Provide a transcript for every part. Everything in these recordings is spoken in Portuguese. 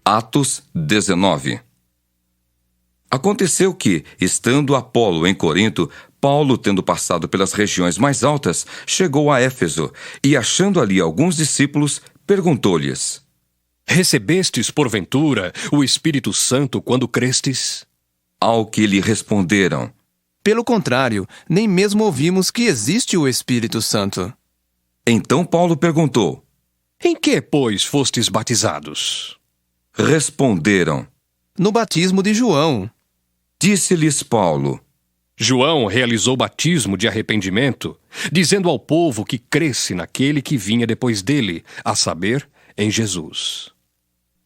Atos 19. Aconteceu que, estando Apolo em Corinto, Paulo, tendo passado pelas regiões mais altas, chegou a Éfeso e, achando ali alguns discípulos, perguntou-lhes: Recebestes, porventura, o Espírito Santo quando crestes? Ao que lhe responderam: Pelo contrário, nem mesmo ouvimos que existe o Espírito Santo. Então Paulo perguntou: Em que, pois, fostes batizados? Responderam: No batismo de João. Disse-lhes Paulo: João realizou batismo de arrependimento, dizendo ao povo que cresce naquele que vinha depois dele, a saber, em Jesus.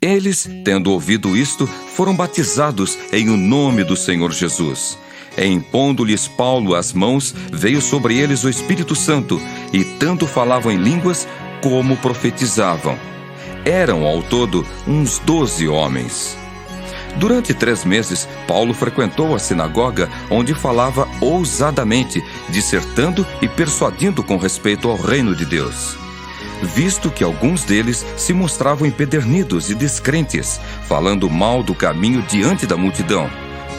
Eles, tendo ouvido isto, foram batizados em o nome do Senhor Jesus. E impondo-lhes Paulo as mãos, veio sobre eles o Espírito Santo, e tanto falavam em línguas como profetizavam. Eram, ao todo, uns 12 homens. Durante 3 meses, Paulo frequentou a sinagoga, onde falava ousadamente, dissertando e persuadindo com respeito ao reino de Deus. Visto que alguns deles se mostravam empedernidos e descrentes, falando mal do caminho diante da multidão,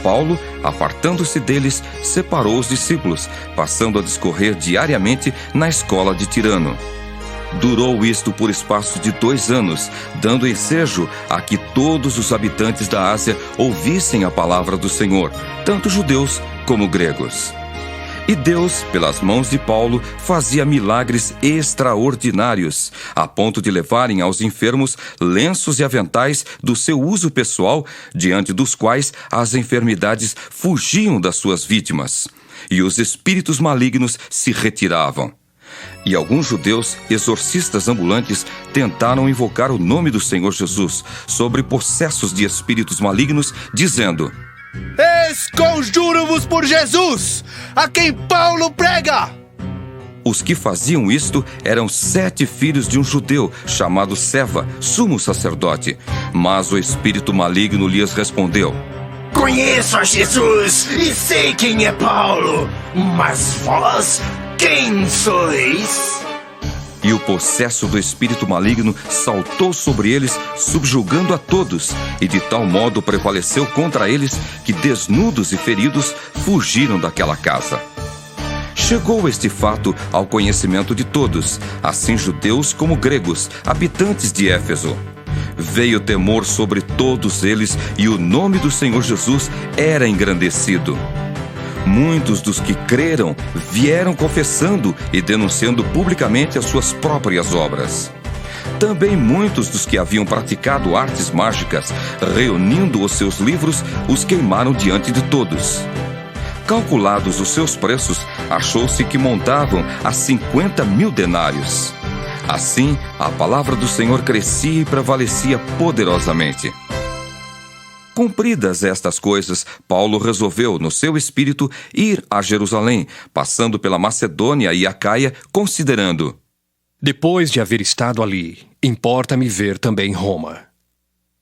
Paulo, apartando-se deles, separou os discípulos, passando a discorrer diariamente na escola de Tirano. Durou isto por espaço de 2 anos, dando ensejo a que todos os habitantes da Ásia ouvissem a palavra do Senhor, tanto judeus como gregos. E Deus, pelas mãos de Paulo, fazia milagres extraordinários, a ponto de levarem aos enfermos lenços e aventais do seu uso pessoal, diante dos quais as enfermidades fugiam das suas vítimas, e os espíritos malignos se retiravam. E alguns judeus, exorcistas ambulantes, tentaram invocar o nome do Senhor Jesus sobre possessos de espíritos malignos, dizendo: Esconjuro-vos por Jesus, a quem Paulo prega! Os que faziam isto eram 7 filhos de um judeu chamado Seva, sumo sacerdote. Mas o espírito maligno lhes respondeu: Conheço a Jesus e sei quem é Paulo, mas vós, quem sois? E o possesso do espírito maligno saltou sobre eles, subjugando a todos, e de tal modo prevaleceu contra eles que, desnudos e feridos, fugiram daquela casa. Chegou este fato ao conhecimento de todos, assim judeus como gregos, habitantes de Éfeso. Veio temor sobre todos eles, e o nome do Senhor Jesus era engrandecido. Muitos dos que creram vieram confessando e denunciando publicamente as suas próprias obras. Também muitos dos que haviam praticado artes mágicas, reunindo os seus livros, os queimaram diante de todos. Calculados os seus preços, achou-se que montavam a 50.000 denários. Assim, a palavra do Senhor crescia e prevalecia poderosamente. Cumpridas estas coisas, Paulo resolveu, no seu espírito, ir a Jerusalém, passando pela Macedônia e Acaia, considerando: Depois de haver estado ali, importa-me ver também Roma.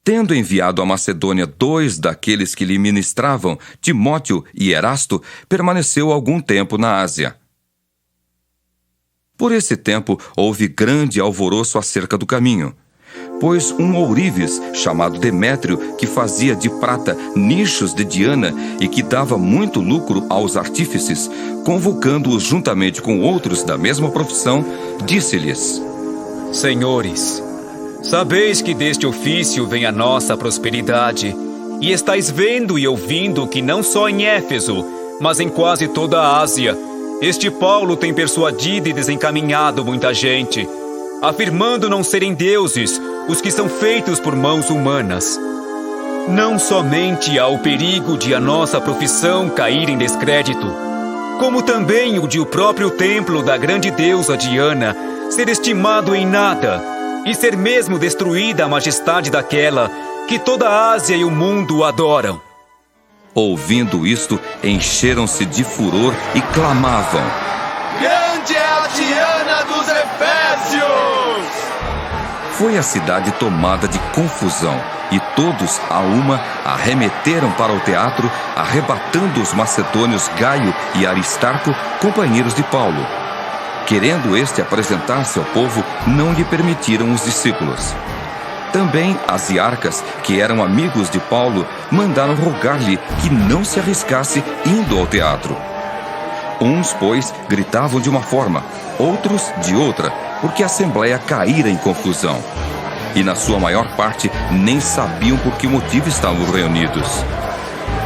Tendo enviado à Macedônia 2 daqueles que lhe ministravam, Timóteo e Erasto, permaneceu algum tempo na Ásia. Por esse tempo, houve grande alvoroço acerca do caminho, pois um ourives, chamado Demétrio, que fazia de prata nichos de Diana e que dava muito lucro aos artífices, convocando-os juntamente com outros da mesma profissão, disse-lhes: Senhores, sabeis que deste ofício vem a nossa prosperidade, e estáis vendo e ouvindo que não só em Éfeso, mas em quase toda a Ásia, este Paulo tem persuadido e desencaminhado muita gente, afirmando não serem deuses os que são feitos por mãos humanas. Não somente há o perigo de a nossa profissão cair em descrédito, como também o de o próprio templo da grande deusa Diana ser estimado em nada e ser mesmo destruída a majestade daquela que toda a Ásia e o mundo adoram. Ouvindo isto, encheram-se de furor e clamavam: Grande é a Diana dos Efésios! Foi a cidade tomada de confusão, e todos, a uma, arremeteram para o teatro, arrebatando os macedônios Gaio e Aristarco, companheiros de Paulo. Querendo este apresentar-se ao povo, não lhe permitiram os discípulos. Também as iarcas, que eram amigos de Paulo, mandaram rogar-lhe que não se arriscasse indo ao teatro. Uns, pois, gritavam de uma forma, outros de outra, porque a assembleia caíra em confusão. E na sua maior parte nem sabiam por que motivo estavam reunidos.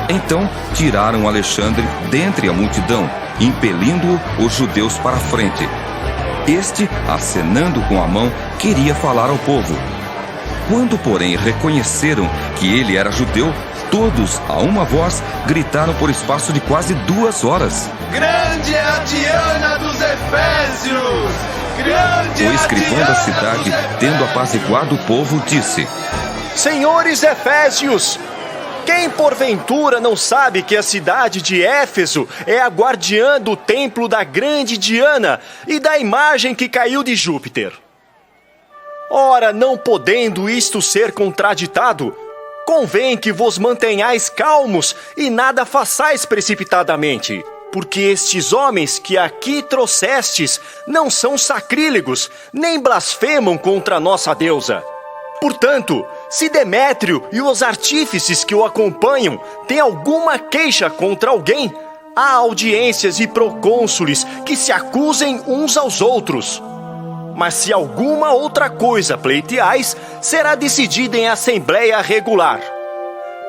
Então tiraram Alexandre dentre a multidão, impelindo-o os judeus para a frente. Este, acenando com a mão, queria falar ao povo. Quando, porém, reconheceram que ele era judeu, todos, a uma voz, gritaram por espaço de quase 2 horas. Grande é a Diana dos Efésios! Grande O é a escrivão Diana da cidade, dos Efésios! tendo apaziguado o povo, disse: Senhores Efésios, quem porventura não sabe que a cidade de Éfeso é a guardiã do templo da grande Diana e da imagem que caiu de Júpiter? Ora, não podendo isto ser contraditado, convém que vos mantenhais calmos e nada façais precipitadamente, porque estes homens que aqui trouxestes não são sacrílegos, nem blasfemam contra a nossa deusa. Portanto, se Demétrio e os artífices que o acompanham têm alguma queixa contra alguém, há audiências e procônsules que se acusem uns aos outros. Mas se alguma outra coisa pleiteais, será decidida em assembleia regular.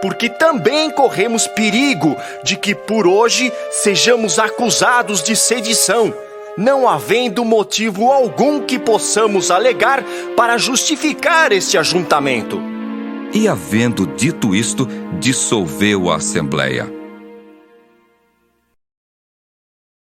Porque também corremos perigo de que por hoje sejamos acusados de sedição, não havendo motivo algum que possamos alegar para justificar este ajuntamento. E havendo dito isto, dissolveu a assembleia.